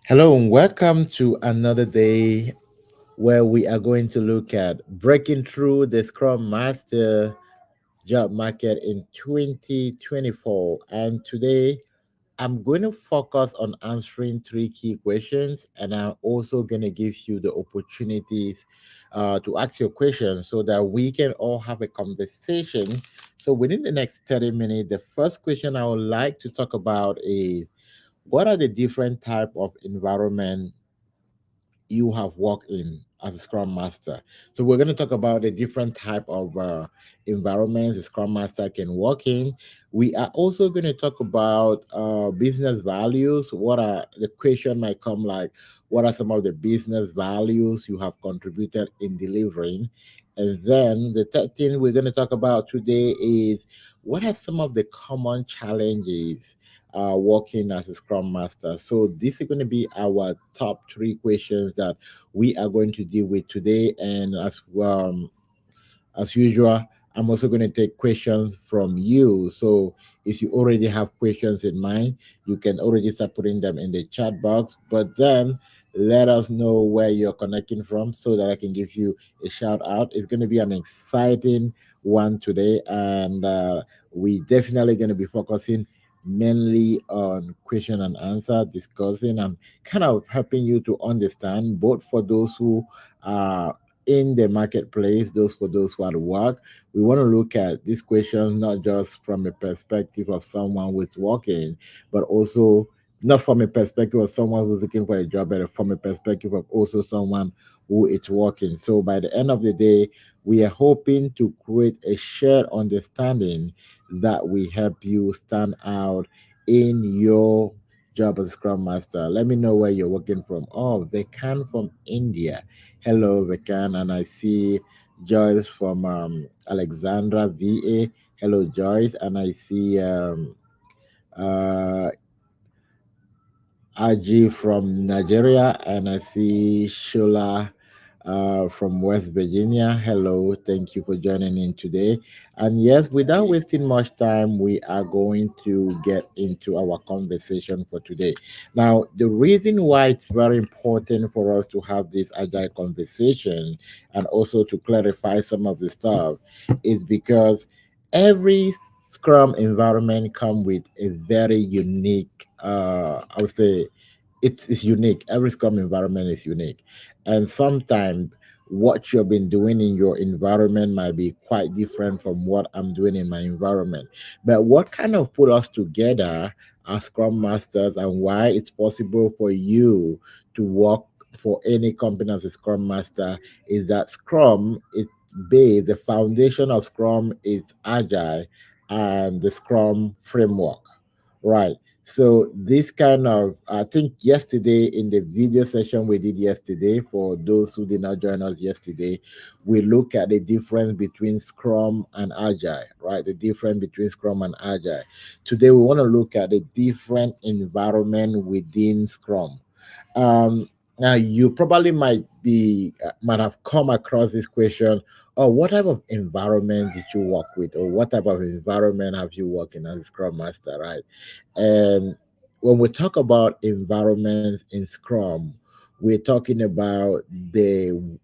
Hello and welcome to another day where we are going to look at breaking through the Scrum Master job market in 2024. And today I'm going to focus on answering three key questions, and I'm also going to give you the opportunities to ask your questions so that we can all have a conversation. So, within the next 30 minutes, the first question I would like to talk about is what are the different type of environment you have worked in as a Scrum Master. So we're going to talk about the different type of environments a Scrum Master can work in. We are also going to talk about business values. What are the question might come like, what are some of the business values you have contributed in delivering? And then the third thing we're going to talk about today is what are some of the common challenges working as a Scrum Master. So this is going to be our top three questions that we are going to deal with today. And as usual, I'm also going to take questions from you. So if you already have questions in mind, you can already start putting them in the chat box. But then let us know where you're connecting from so that I can give you a shout out. It's going to be an exciting one today. And we definitely going to be focusing mainly on question and answer, discussing and kind of helping you to understand both for those who are in the marketplace, those for those who are at work. We want to look at these questions not just from a perspective of someone who's working, but also not from a perspective of someone who's looking for a job, but from a perspective of also someone who is working. So by the end of the day, we are hoping to create a shared understanding that will help you stand out in your job as Scrum Master. Let me know where you're working from. Oh, they can from India. Hello, Vekan, and I see Joyce from Alexandra, VA. Hello, Joyce, and I see uh, Aji from Nigeria, and I see Shola from West Virginia. Hello, thank you for joining in today. And yes, without wasting much time, we are going to get into our conversation for today. Now, the reason why it's very important for us to have this agile conversation and also to clarify some of the stuff is because every Scrum environment come with a very unique, I would say, it's unique. Every Scrum environment is unique, and sometimes what you've been doing in your environment might be quite different from what I'm doing in my environment. But what kind of put us together as Scrum Masters and why it's possible for you to work for any company as a Scrum Master is that Scrum is based, the foundation of Scrum is Agile and the Scrum framework, right? So this kind of, I think yesterday in the video session we did yesterday, for those who did not join us yesterday, we look at the difference between Scrum and Agile, right? The difference between Scrum and Agile. Today we want to look at the different environment within Scrum. Now you probably might have come across this question, oh, what type of environment did you work with, or what type of environment have you worked in as a Scrum Master, right? And when we talk about environments in Scrum, we're talking about the,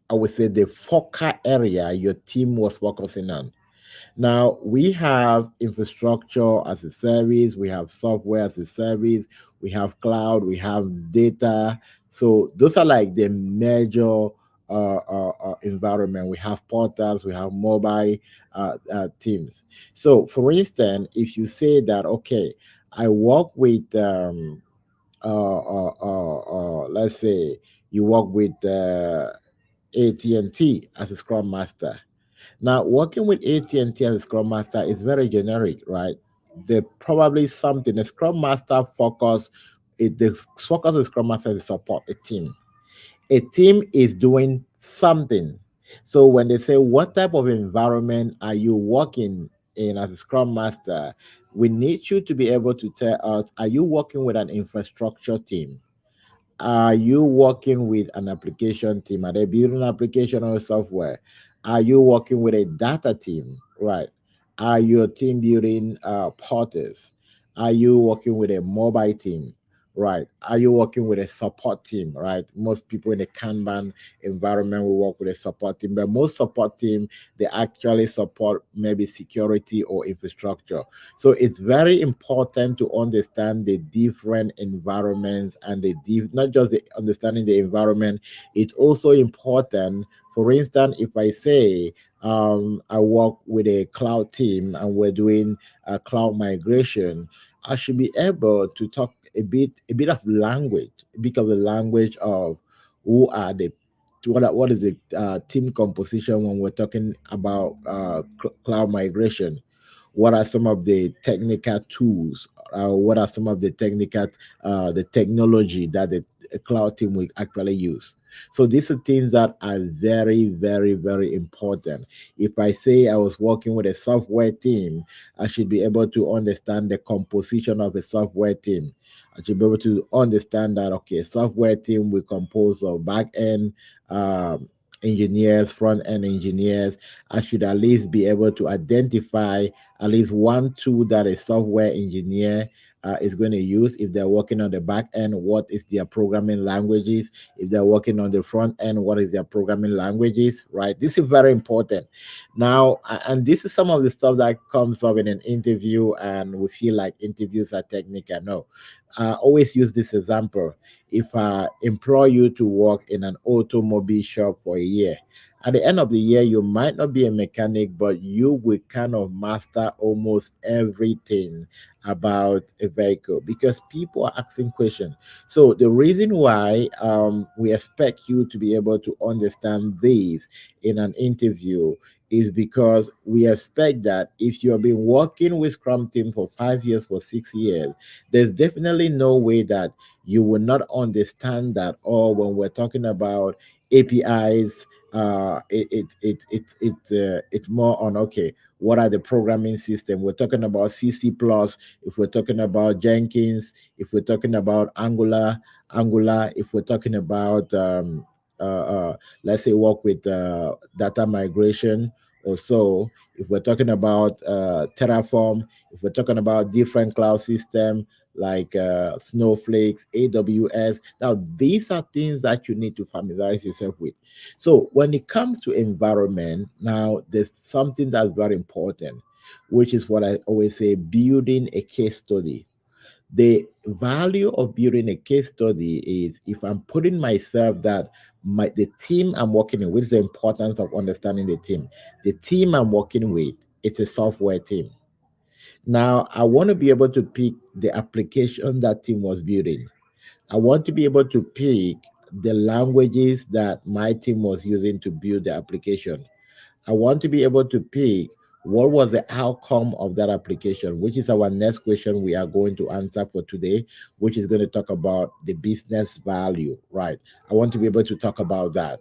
I would say, the focal area your team was focusing on. Now we have infrastructure as a service, we have software as a service, we have cloud, we have data. So those are like the major environment. We have portals, we have mobile teams. So for instance, if you say that, okay, I work with let's say you work with AT&T as a Scrum Master. Now, working with AT&T as a Scrum Master is very generic, right? They probably something a Scrum Master focus. The focus of Scrum Master is to support a team. A team is doing something. So when they say what type of environment are you working in as a Scrum Master, we need you to be able to tell us: are you working with an infrastructure team? Are you working with an application team? Are they building an application or software? Are you working with a data team? Right. Are your team building portals? Are you working with a mobile team? right? Are you working with a support team, right? Most people in a Kanban environment will work with a support team, but most support team, they actually support maybe security or infrastructure. So it's very important to understand the different environments and not just the understanding the environment. It's also important. For instance, if I say I work with a cloud team and we're doing a cloud migration, I should be able to talk a bit of language, a bit of the language of who are the what is the team composition when we're talking about cloud migration. What are some of the technical tools? What are some of the technology that the cloud team will actually use? So these are things that are very, very, very important. If I say I was working with a software team, I should be able to understand the composition of a software team. I should be able to understand that okay, software team will compose of back end engineers, front end engineers. I should at least be able to identify at least one tool that a software engineer is going to use. If they're working on the back end, what is their programming languages? If they're working on the front end, what is their programming languages? Right. This is very important. Now, and this is some of the stuff that comes up in an interview, and we feel like interviews are technical. No, I always use this example. If I employ you to work in an automobile shop for a year, at the end of the year, you might not be a mechanic, but you will kind of master almost everything about a vehicle because people are asking questions. So the reason why we expect you to be able to understand this in an interview is because we expect that if you have been working with Scrum team for 5 years, for 6 years, there's definitely no way that you will not understand that. Or when we're talking about APIs, it's more on okay, what are the programming system? We're talking about CC plus. If we're talking about Jenkins, if we're talking about Angular, if we're talking about let's say work with data migration or so, if we're talking about Terraform, if we're talking about different cloud system like Snowflakes, AWS, now these are things that you need to familiarize yourself with. So when it comes to environment, now there's something that's very important, which is what I always say: building a case study. The value of building a case study is if I'm putting myself that the team I'm working with, what is the importance of understanding the team? The team I'm working with, it's a software team. Now I want to be able to pick the application that team was building. I want to be able to pick the languages that my team was using to build the application. I want to be able to pick what was the outcome of that application, which is our next question we are going to answer for today, which is going to talk about the business value, right? I want to be able to talk about that.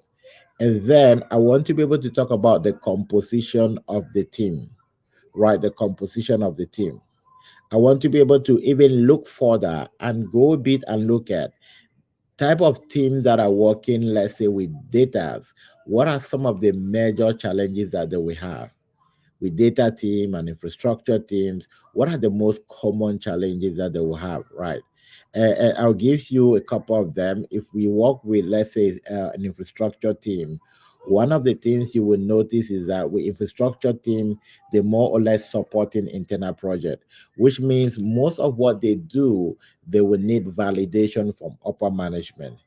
And then I want to be able to talk about the composition of the team, right? The composition of the team. I want to be able to even look further and go a bit and look at type of teams that are working, let's say, with data. What are some of the major challenges that they will have? With data team and infrastructure teams, what are the most common challenges that they will have, right? I'll give you a couple of them. If we work with, let's say, an infrastructure team, one of the things you will notice is that with infrastructure team, they're more or less supporting internal project, which means most of what they do, they will need validation from upper management,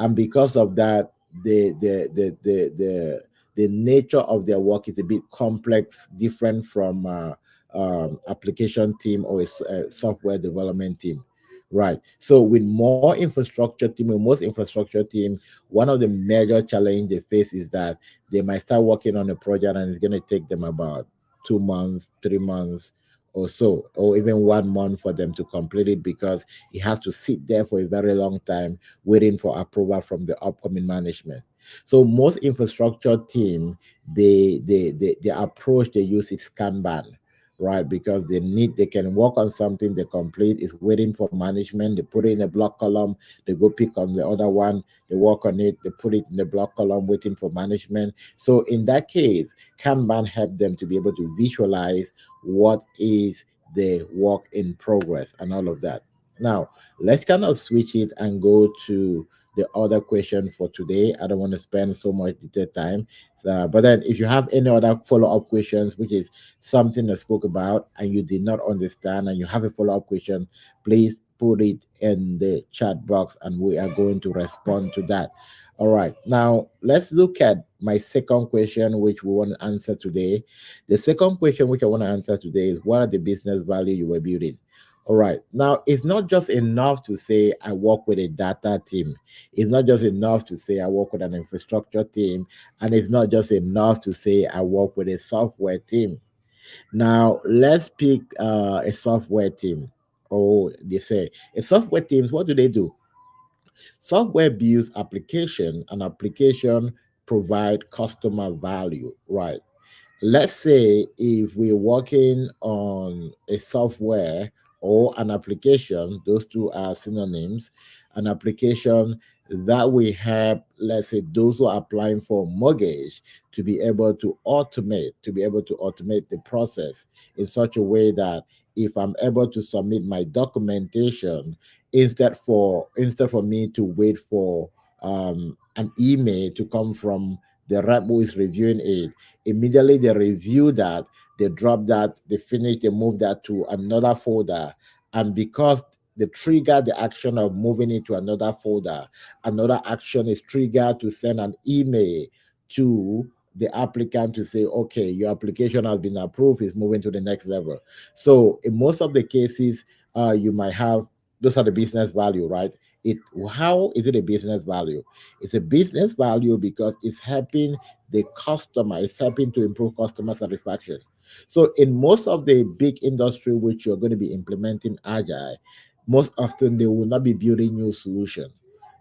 and because of that, the nature of their work is a bit complex, different from application team or a software development team, right? So with more infrastructure team, with most infrastructure team, one of the major challenge they face is that they might start working on a project and it's going to take them about 2 months, 3 months or so, or even 1 month for them to complete it because it has to sit there for a very long time waiting for approval from the upcoming management. So most infrastructure team, the approach they use is Kanban, right? Because they can work on something, they complete, is waiting for management, they put it in a block column, they go pick on the other one, they work on it, they put it in the block column, waiting for management. So in that case, Kanban help them to be able to visualize what is the work in progress and all of that. Now, let's kind of switch it and go to the other question for today. I don't want to spend so much detailed time. So, but then, if you have any other follow up questions, which is something I spoke about and you did not understand, and you have a follow up question, please put it in the chat box and we are going to respond to that. All right. Now, let's look at my second question, which we want to answer today. The second question, which I want to answer today, is what are the business value you were building? All right. Now, it's not just enough to say I work with a data team. It's not just enough to say I work with an infrastructure team. And it's not just enough to say I work with a software team. Now, let's pick a software team. Oh, they say a software teams, what do they do? Software builds application, and application provide customer value, right? Let's say if we're working on a software or an application, those two are synonyms, an application that we help, let's say, those who are applying for mortgage to be able to automate the process in such a way that if I'm able to submit my documentation, instead for me to wait for an email to come from the rep who is reviewing it, immediately they review that, they drop that, they finish, they move that to another folder. And because they trigger the action of moving it to another folder, another action is triggered to send an email to the applicant to say, okay, your application has been approved, is moving to the next level. So in most of the cases, you might have, those are the business value, right? It How is it a business value? It's a business value because it's helping the customer, is helping to improve customer satisfaction. So in most of the big industry which you're going to be implementing agile, most often they will not be building new solution.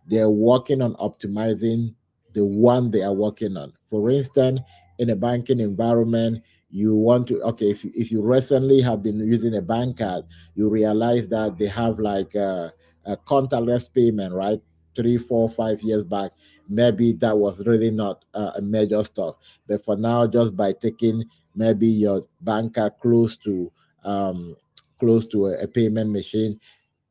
They're working on optimizing the one they are working on. For instance, in a banking environment, you want to, okay, if you recently have been using a bank card, you realize that they have like a contactless payment, right? 3, 4, 5 years back, maybe that was really not a major stuff. But for now, just by taking maybe your banker close to a payment machine,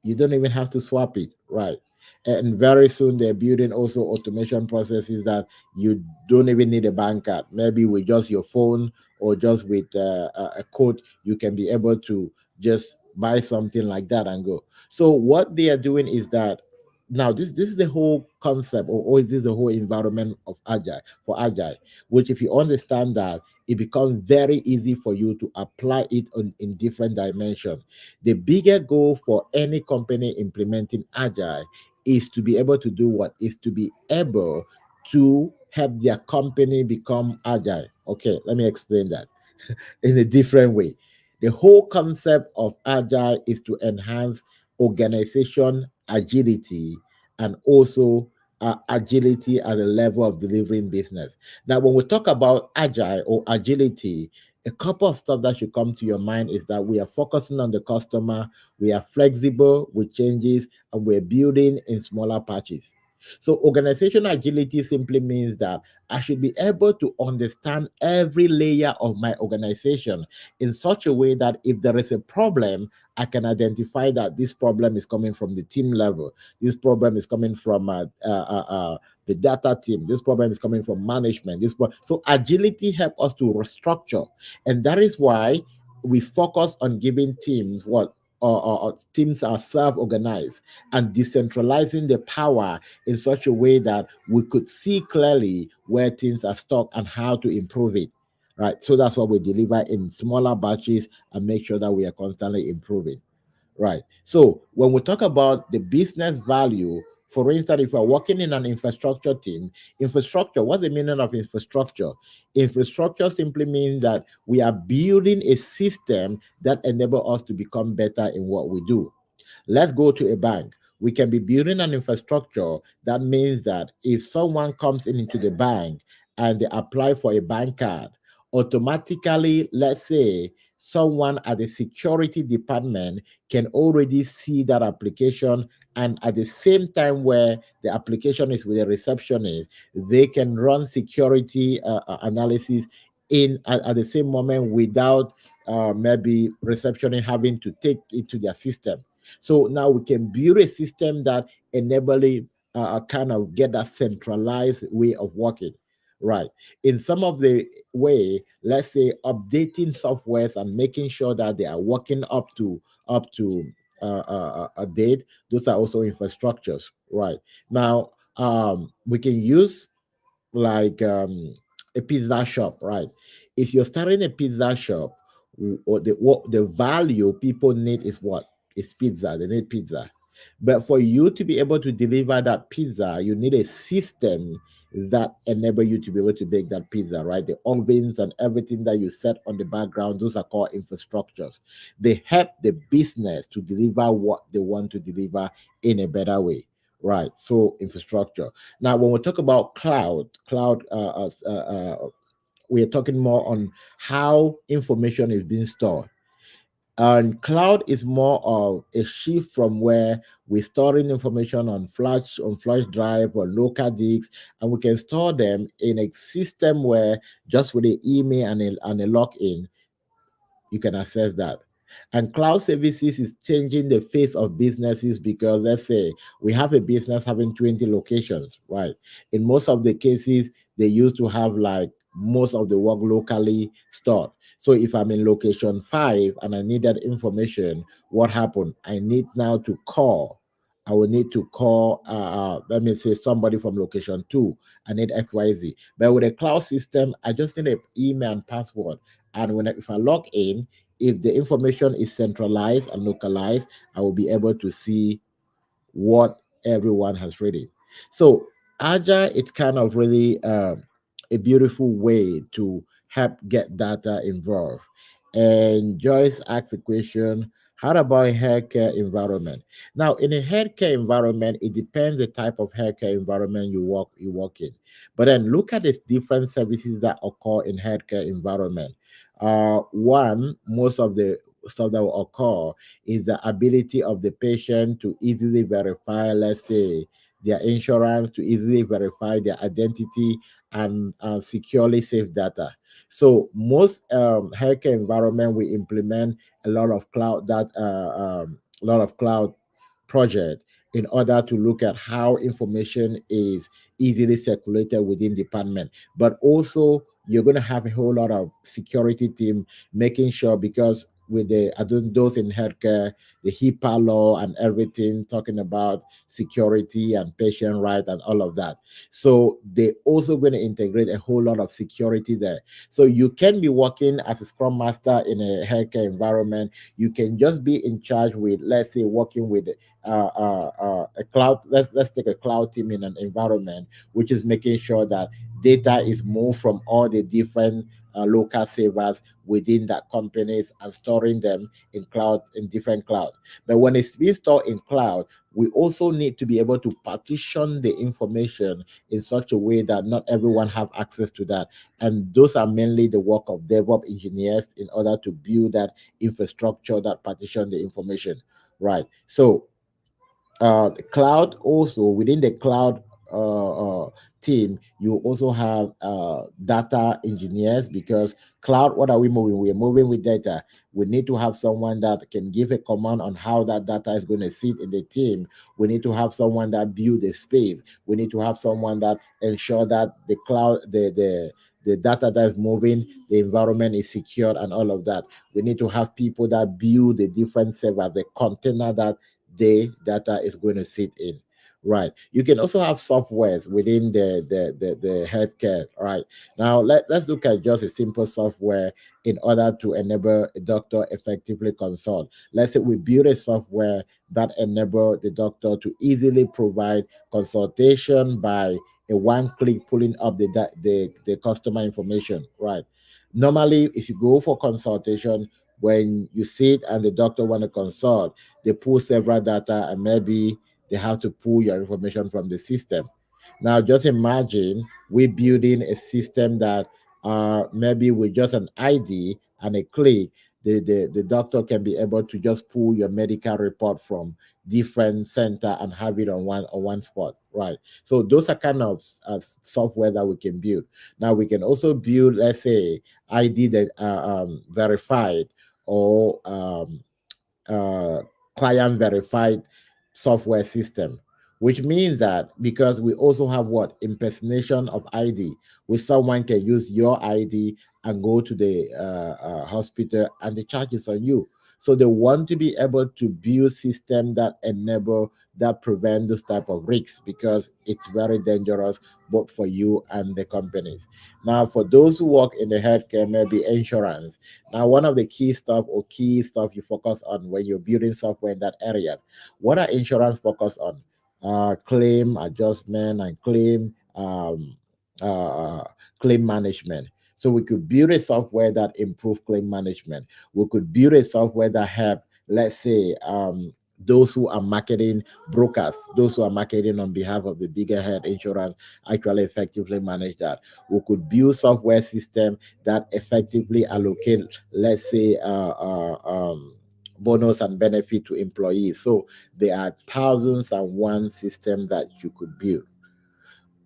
you don't even have to swap it, right? And very soon they're building also automation processes that you don't even need a bank card. Maybe with just your phone or just with a code, you can be able to just buy something like that and go. So what they are doing is that now this is the whole concept, or this is the whole environment of agile, for agile, which if you understand that, it becomes very easy for you to apply it in different dimensions. The bigger goal for any company implementing agile is to be able to do what? Is to be able to help their company become agile. Okay, let me explain that in a different way. The whole concept of agile is to enhance organization agility and also agility at the level of delivering business. Now, when we talk about agile or agility, a couple of stuff that should come to your mind is that we are focusing on the customer, we are flexible with changes, and we're building in smaller patches. So, organizational agility simply means that I should be able to understand every layer of my organization in such a way that if there is a problem, I can identify that this problem is coming from the team level. This problem is coming from the data team. This problem is coming from management. So agility helps us to restructure, and that is why we focus on giving teams what. Teams are self-organized and decentralizing the power in such a way that we could see clearly where things are stuck and how to improve it. Right. So that's what we deliver in smaller batches and make sure that we are constantly improving. Right. So when we talk about the business value, for instance, if we're working in an infrastructure team, infrastructure, what's the meaning of infrastructure? Infrastructure simply means that we are building a system that enable us to become better in what we do. Let's go to a bank. We can be building an infrastructure that means that if someone comes into the bank and they apply for a bank card, automatically, let's say, someone at the security department can already see that application, and at the same time where the application is with a receptionist, they can run security analysis at the same moment without maybe receptionist having to take it to their system. So now we can build a system that enabling kind of get that centralized way of working, right? In some of the way, let's say updating softwares and making sure that they are working up to a date. Those are also infrastructures, right? Now we can use like a pizza shop, right? If you're starting a pizza shop, or what the value people need is what? Is pizza. They need pizza. But for you to be able to deliver that pizza, you need a system that enable you to be able to bake that pizza, right? The ovens and everything that you set on the background, those are called infrastructures. They help the business to deliver what they want to deliver in a better way, right? So infrastructure. Now, when we talk about cloud, we are talking more on how information is being stored. And cloud is more of a shift from where we're storing information on flash drive or local disks, and we can store them in a system where just with the email and a login, you can access that. And cloud services is changing the face of businesses because let's say we have a business having 20 locations, right? In most of the cases, they used to have like most of the work locally stored. So if I'm in location 5 and I need that information, what happened? I need now to call. I will need to call, let me say, somebody from location 2. I need XYZ. But with a cloud system, I just need an email and password, and if I log in, if the information is centralized and localized, I will be able to see what everyone has read. So Agile, it's kind of really a beautiful way to help get data involved. And Joyce asked the question, how about a healthcare environment? Now, in a healthcare environment, it depends the type of healthcare environment you work in. But then look at the different services that occur in healthcare environment. One, most of the stuff that will occur is the ability of the patient to easily verify, let's say, their insurance, to easily verify their identity and securely save data. So most healthcare environment we implement a lot of cloud project in order to look at how information is easily circulated within department. But also you're going to have a whole lot of security team making sure, because with the those in healthcare, the HIPAA law and everything, talking about security and patient right and all of that. So they also going to integrate a whole lot of security there. So you can be working as a scrum master in a healthcare environment. You can just be in charge with, let's say, working with a cloud. Let's take a cloud team in an environment, which is making sure that data is moved from all the different local servers within that companies and storing them in different cloud. But when it's being stored in cloud, we also need to be able to partition the information in such a way that not everyone have access to that. And those are mainly the work of DevOps engineers in order to build that infrastructure that partition the information. Right. So the cloud, also within the cloud team, you also have data engineers, because cloud, what are we moving? We're moving with data. We need to have someone that can give a command on how that data is going to sit in the team. We need to have someone that build the space. We need to have someone that ensure that the cloud, the data that is moving, the environment is secured and all of that. We need to have people that build the different server, the container that the data is going to sit in. Right. You can also have softwares within the healthcare. Right. Now let's look at just a simple software in order to enable a doctor effectively consult. Let's say we build a software that enable the doctor to easily provide consultation by a one click pulling up the customer information. Right. Normally, if you go for consultation, when you sit and the doctor want to consult, they pull several data, and maybe they have to pull your information from the system. Now just imagine we building a system that maybe with just an ID and a click, the doctor can be able to just pull your medical report from different center and have it on one spot, right? So those are kind of software that we can build. Now we can also build, let's say, ID that verified, or client verified software system, which means that because we also have what impersonation of ID, where someone can use your ID and go to the hospital and the charge is on you. So they want to be able to build system that enable that prevent those type of risks because it's very dangerous both for you and the companies. Now, for those who work in the healthcare, maybe insurance. Now, one of the key stuff you focus on when you're building software in that area, what are insurance focus on? Claim adjustment and uh, claim management. So we could build a software that improve claim management. We could build a software that help, let's say, those who are marketing brokers, those who are marketing on behalf of the bigger head insurance, actually effectively manage that. We could build software system that effectively allocate, let's say, bonus and benefit to employees. So there are thousands and one system that you could build.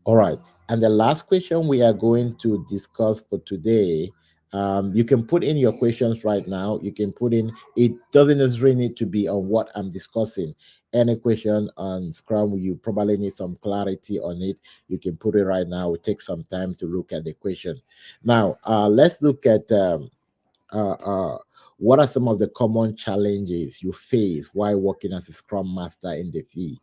All right. And the last question we are going to discuss for today, you can put in your questions right now. You can put in, it doesn't necessarily need to be on what I'm discussing. Any question on Scrum, you probably need some clarity on it. You can put it right now. We'll take some time to look at the question. Now, let's look at uh, uh, what are some of the common challenges you face while working as a Scrum Master in the field.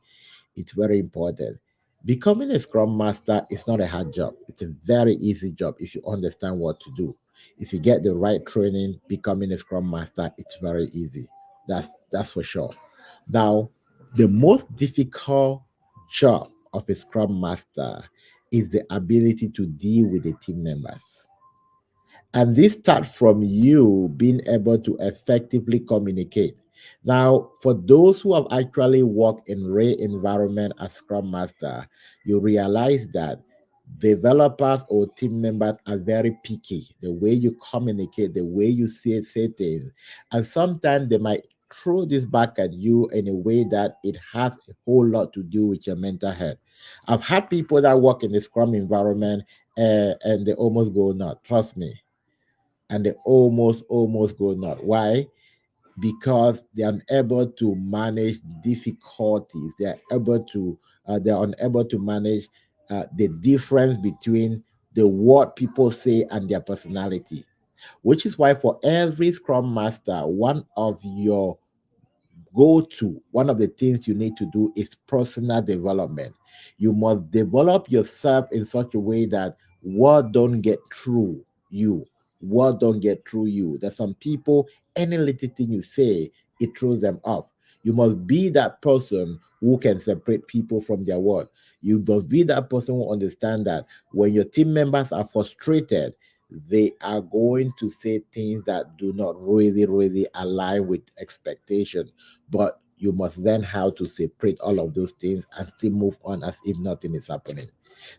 It's very important. Becoming a Scrum Master is not a hard job. It's a very easy job if you understand what to do. If you get the right training, becoming a Scrum Master, it's very easy. That's for sure. Now, the most difficult job of a Scrum Master is the ability to deal with the team members. And this starts from you being able to effectively communicate. Now, for those who have actually worked in real environment as Scrum Master, you realize that developers or team members are very picky. The way you communicate, the way you say things, and sometimes they might throw this back at you in a way that it has a whole lot to do with your mental health. I've had people that work in the Scrum environment and they almost go nuts. Trust me, and they almost go nuts. Why? Because they are unable to manage difficulties. They are unable to manage the difference between the what people say and their personality. Which is why for every Scrum Master, one of the things you need to do is personal development. You must develop yourself in such a way that what don't get through you, what don't get through you. There's some people, any little thing you say, it throws them off. You must be that person who can separate people from their word. You must be that person who understand that when your team members are frustrated, they are going to say things that do not really align with expectation, but you must learn how to separate all of those things and still move on as if nothing is happening.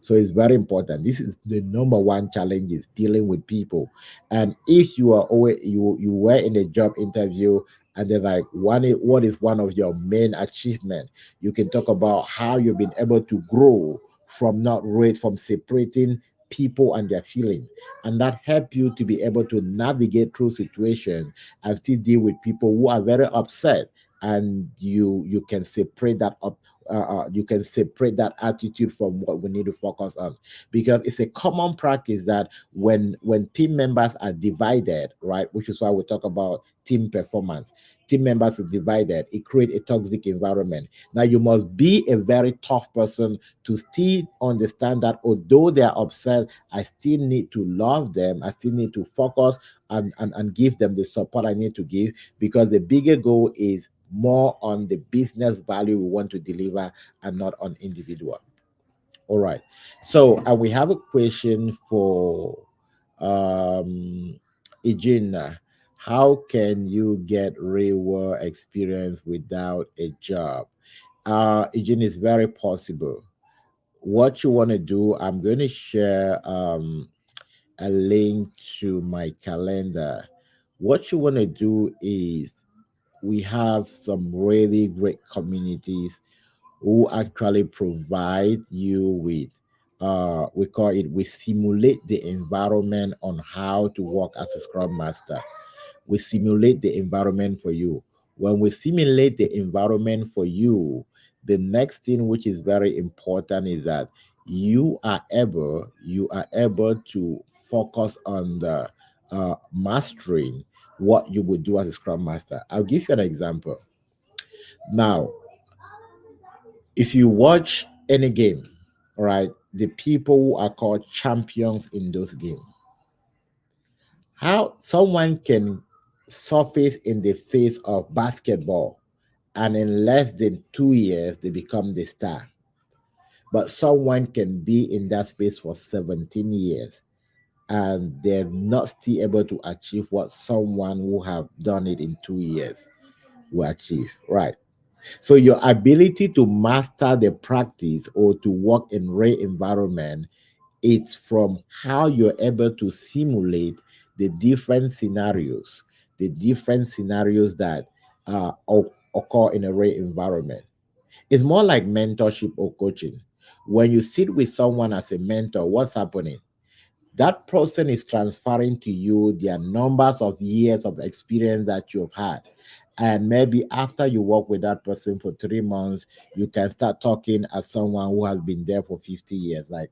So it's very important. This is the number one challenge is dealing with people. And if you are always you were in a job interview and they're like, what is one of your main achievement? You can talk about how you've been able to grow from separating people and their feeling, and that help you to be able to navigate through situations and still deal with people who are very upset, and you can separate that up. You can separate that attitude from what we need to focus on, because it's a common practice that when team members are divided, right, which is why we talk about team performance. Team members are divided, it creates a toxic environment. Now you must be a very tough person to still understand that although they are upset, I still need to love them. I still need to focus and give them the support I need to give, because the bigger goal is more on the business value we want to deliver and not on individual. All right. So we have a question for um Egina. How can you get real world experience without a job? Egina, is very possible. What you want to do, I'm going to share a link to my calendar. What you want to do is we have some really great communities who actually provide you with we simulate the environment on how to work as a scrum master. We simulate the environment for you. When we simulate the environment for you, the next thing which is very important is that you are able to focus on the mastering what you would do as a scrum master. I'll give you an example. Now, if you watch any game, all right, the people who are called champions in those games, how someone can surface in the face of basketball and in less than 2 years they become the star, but someone can be in that space for 17 years and they're not still able to achieve what someone who have done it in 2 years will achieve, right? So your ability to master the practice or to work in real environment, it's from how you're able to simulate the different scenarios that occur in a real environment. It's more like mentorship or coaching. When you sit with someone as a mentor, what's happening? That person is transferring to you their numbers of years of experience that you've had. And maybe after you work with that person for 3 months, you can start talking as someone who has been there for 50 years. Like,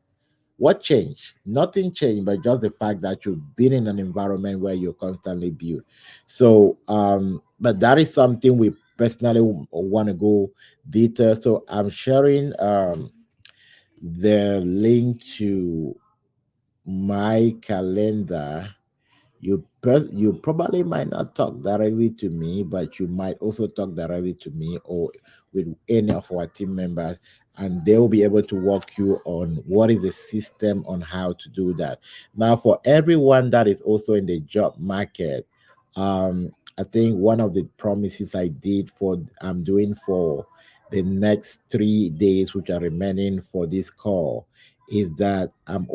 what changed? Nothing changed, but just the fact that you've been in an environment where you're constantly built. So, but that is something we personally want to go deeper. So I'm sharing the link to my calendar. You probably might not talk directly to me, but you might also talk directly to me or with any of our team members, and they will be able to walk you on what is the system on how to do that. Now, for everyone that is also in the job market, I think one of the promises I did for I'm doing for the next 3 days, which are remaining for this call, is that um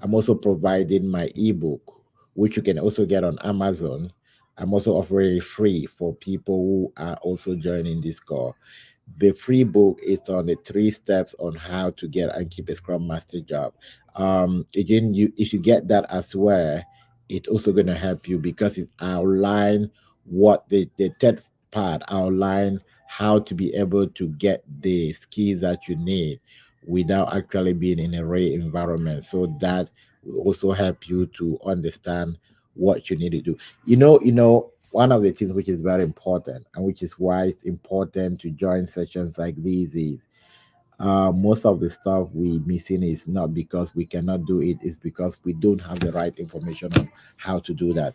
I'm also providing my ebook, which you can also get on Amazon. I'm also offering it free for people who are also joining this call. The free book is on the 3 steps on how to get and keep a Scrum Master job. Again, you if you get that as well, it's also going to help you because it outline what the third part outline how to be able to get the skills that you need without actually being in a real environment. So that will also help you to understand what you need to do. One of the things which is very important and which is why it's important to join sessions like these is most of the stuff we missing is not because we cannot do it, it's because we don't have the right information on how to do that.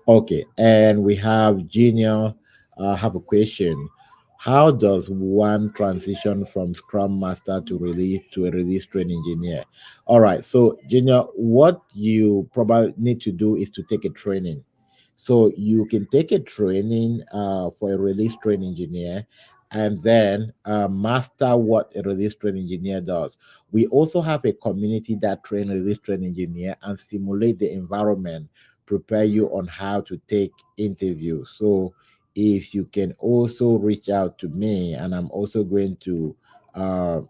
Okay, and we have Junior have a question. How does one transition from Scrum Master to a release train engineer? All right, so Junior, what you probably need to do is to take a training. So you can take a training for a release train engineer and then master what a release train engineer does. We also have a community that train release train engineer and simulate the environment, prepare you on how to take interviews. So if you can also reach out to me, and I'm also going to uh,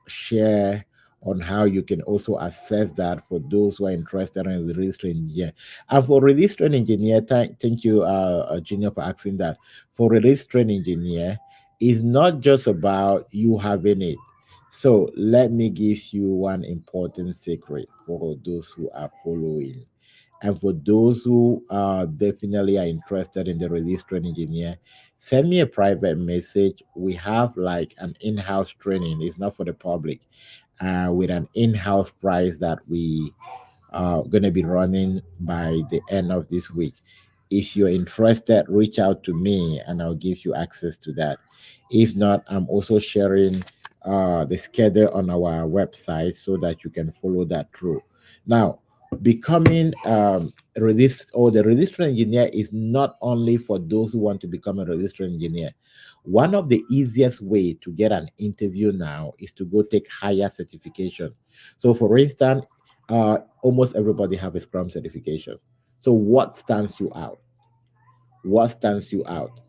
share on how you can also assess that for those who are interested in the release train engineer. And for release train engineer, thank you, Junior, for asking that. For release train engineer, it's not just about you having it. So let me give you one important secret for those who are following. And for those who definitely are interested in the release train engineer, send me a private message. We have like an in-house training. It's not for the public. With an in-house price that we going to be running by the end of this week. If you're interested, reach out to me and I'll give you access to that. If not, I'm also sharing the schedule on our website so that you can follow that through. Now, becoming release or the register engineer is not only for those who want to become a register engineer. One of the easiest way to get an interview now is to go take higher certification. So, for instance, almost everybody have a Scrum certification. So, what stands you out? What stands you out?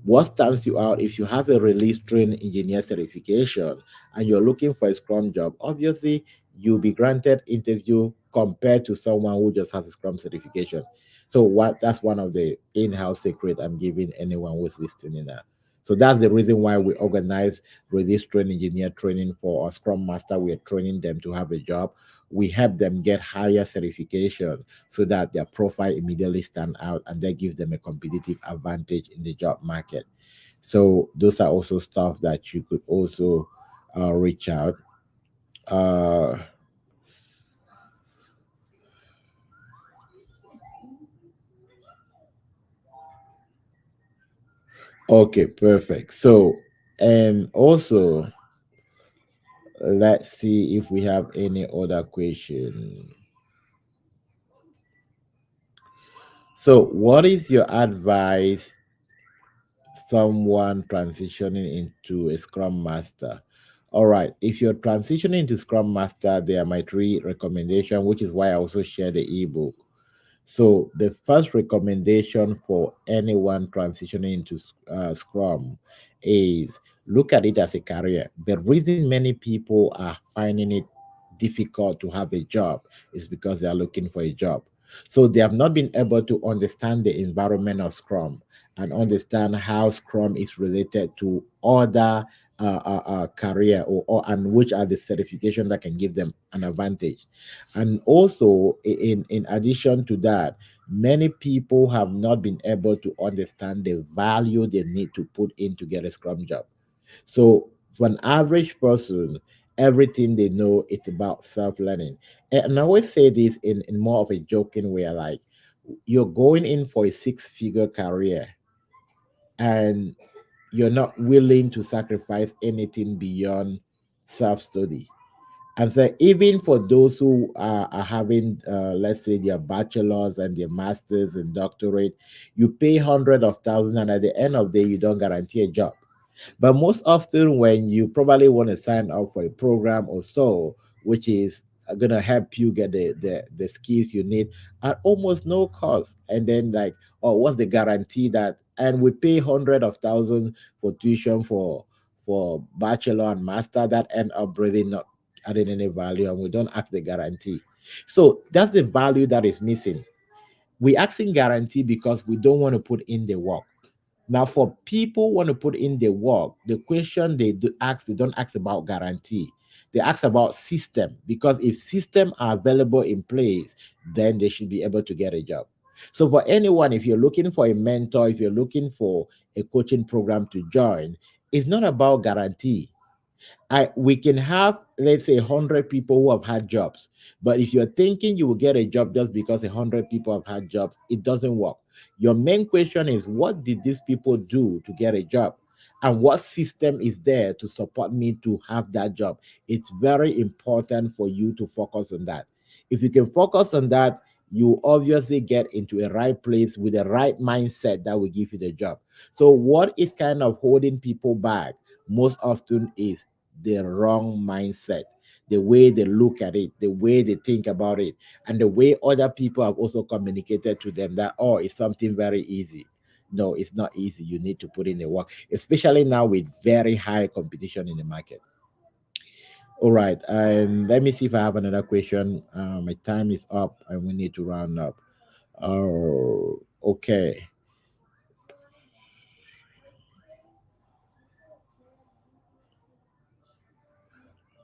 What stands you out if you have a release train engineer certification and you're looking for a Scrum job? Obviously, you'll be granted interview compared to someone who just has a Scrum certification. So what that's one of the in-house secret I'm giving anyone who's listening now. So that's the reason why we organize release train engineer training for our scrum master. We are training them to have a job. We help them get higher certification so that their profile immediately stand out and they give them a competitive advantage in the job market. So those are also stuff that you could also reach out. Uh, okay, perfect. So, and also, let's see if we have any other question. So, what is your advice someone transitioning into a Scrum Master? All right, if you're transitioning into Scrum Master, there are my three recommendations, which is why I also share the ebook. So, the first recommendation for anyone transitioning into Scrum is look at it as a career. The reason many people are finding it difficult to have a job is because they are looking for a job. So, they have not been able to understand the environment of Scrum and understand how Scrum is related to other career or and which are the certification that can give them an advantage. And also, in addition to that, many people have not been able to understand the value they need to put in to get a Scrum job. So, for an average person, everything they know it's about self-learning. And I always say this in more of a joking way, like you're going in for a six-figure career and you're not willing to sacrifice anything beyond self-study. And so, even for those who are having, let's say, their bachelors and their masters and doctorate, you pay hundreds of thousands, and at the end of the day, you don't guarantee a job. But most often, when you probably want to sign up for a program or so, which is going to help you get the skills you need at almost no cost, and then like, oh, what's the guarantee that? And we pay hundreds of thousands for tuition for bachelor and master that end up really not adding any value, and we don't ask the guarantee. So that's the value that is missing. We asking guarantee because we don't want to put in the work. Now, for people who want to put in the work, the question they do ask, they don't ask about guarantee. They ask about system because if system are available in place, then they should be able to get a job. So for anyone, if you're looking for a mentor, if you're looking for a coaching program to join, it's not about guarantee. We can have, let's say, 100 people who have had jobs, but if you're thinking you will get a job just because 100 people have had jobs, it doesn't work. Your main question is, what did these people do to get a job, and what system is there to support me to have that job? It's very important for you to focus on that. If you can focus on that, you obviously get into a right place with the right mindset that will give you the job. So what is kind of holding people back most often is the wrong mindset, the way they look at it, the way they think about it, and the way other people have also communicated to them that, oh, it's something very easy. No, it's not easy. You need to put in the work, especially now with very high competition in the market. All right. And let me see if I have another question. My time is up and we need to round up. Oh, okay.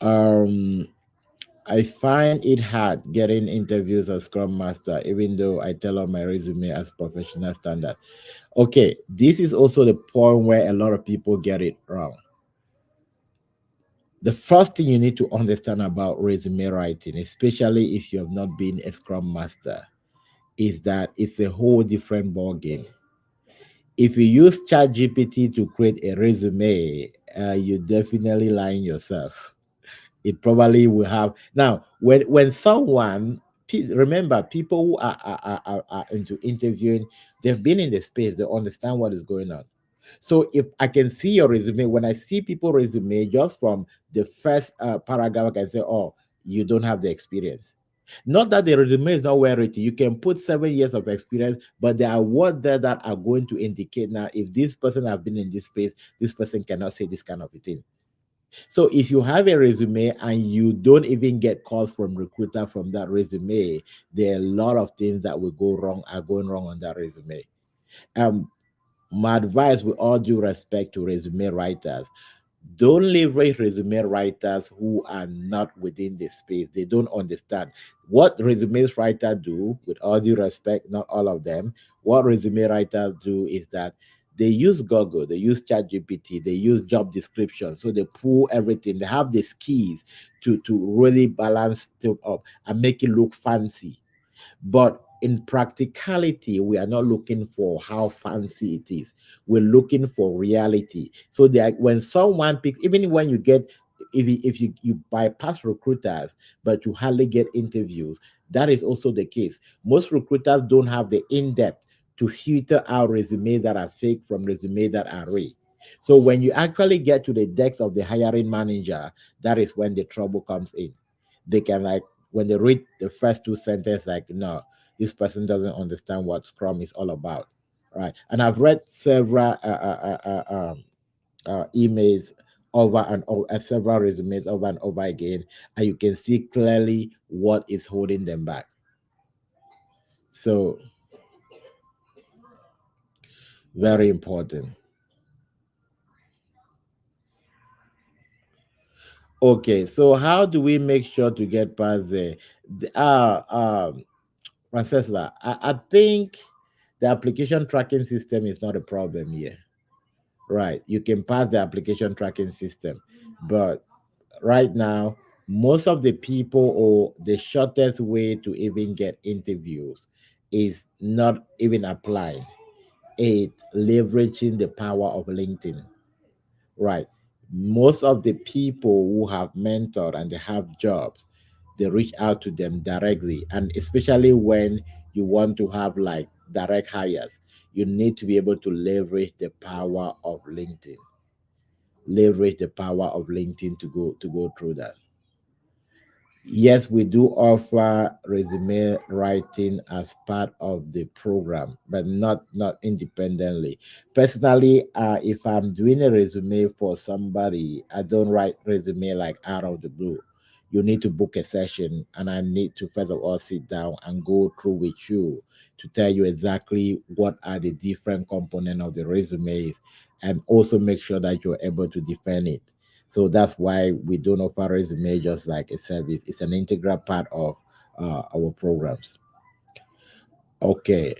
Um, I find it hard getting interviews as Scrum Master, even though I tell on my resume as professional standard. Okay, this is also the point where a lot of people get it wrong. The first thing you need to understand about resume writing, especially if you have not been a Scrum Master, is that it's a whole different ball game. If you use ChatGPT to create a resume, you're definitely lying yourself. It probably will have now when someone remember people who are into interviewing, they've been in the space, they understand what is going on. So if I can see your resume, when I see people resume just from the first paragraph, I can say, oh, you don't have the experience. Not that the resume is not well written. You can put 7 years of experience, but there are words there that are going to indicate now if this person have been in this space, this person cannot say this kind of a thing. So if you have a resume and you don't even get calls from recruiter from that resume, there are a lot of things that will go wrong are going wrong on that resume. Um, my advice, with all due respect to resume writers, don't leverage resume writers who are not within the space. They don't understand what resumes writers do. With all due respect, not all of them. What resume writers do is that they use Google, they use ChatGPT, they use job description, so they pull everything. They have the skills to really balance it up and make it look fancy, but in practicality, we are not looking for how fancy it is. We're looking for reality. So that when someone picks, even when you get, if you bypass recruiters, but you hardly get interviews, that is also the case. Most recruiters don't have the in-depth to filter out resumes that are fake from resumes that are real. So when you actually get to the desk of the hiring manager, that is when the trouble comes in. They can, like, when they read the first two sentences, like, no, this person doesn't understand what Scrum is all about, right? And I've read several emails over and over, several resumes over and over again, and you can see clearly what is holding them back. So very important. Okay, so how do we make sure to get past the Francesca, I think the application tracking system is not a problem here. Right, you can pass the application tracking system, but right now, most of the people, or the shortest way to even get interviews, is not even applying. It's leveraging the power of LinkedIn. Right, most of the people who have mentored and they have jobs, they reach out to them directly, and especially when you want to have like direct hires, you need to be able to leverage the power of LinkedIn to go through that. Yes, we do offer resume writing as part of the program, but not independently. Personally, if I'm doing a resume for somebody, I don't write resume like out of the blue. You need to book a session, and I need to first of all sit down and go through with you to tell you exactly what are the different components of the resumes, and also make sure that you're able to defend it. So that's why we don't offer resume just like a service. It's an integral part of our programs. Okay.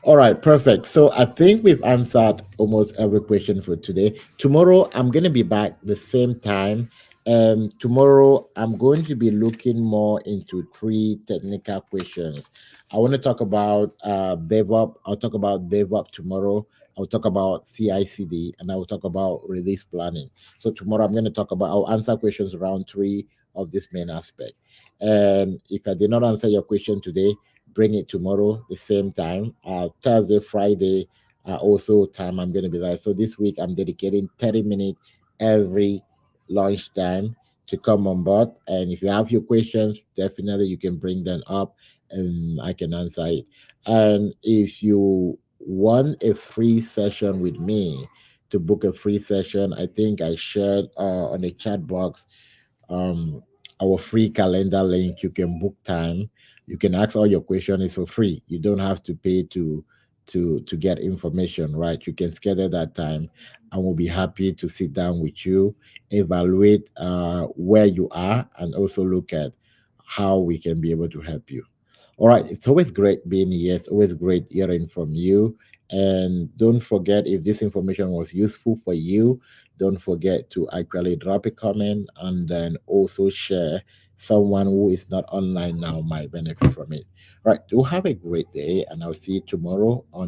All right, perfect. So I think we've answered almost every question for today. Tomorrow, I'm going to be back the same time. And tomorrow, I'm going to be looking more into three technical questions. I want to talk about DevOps. I'll talk about DevOps tomorrow. I'll talk about CI/CD, and I will talk about release planning. So tomorrow, I'm going to talk about, I'll answer questions around three of this main aspect. And if I did not answer your question today, bring it tomorrow the same time. Thursday, Friday, also time I'm going to be there. So this week I'm dedicating 30 minutes every lunchtime to come on board. And if you have your questions, definitely you can bring them up and I can answer it. And if you want a free session with me, to book a free session, I think I shared on the chat box um our free calendar link. You can book time, you can ask all your questions. It's for free. You don't have to pay to get information, right? You can schedule that time, and we'll be happy to sit down with you, evaluate where you are, and also look at how we can be able to help you. All right, it's always great being here. It's always great hearing from you. And don't forget, if this information was useful for you, don't forget to actually drop a comment and then also share. Someone who is not online now might benefit from it. Right, do have a great day, and I'll see you tomorrow on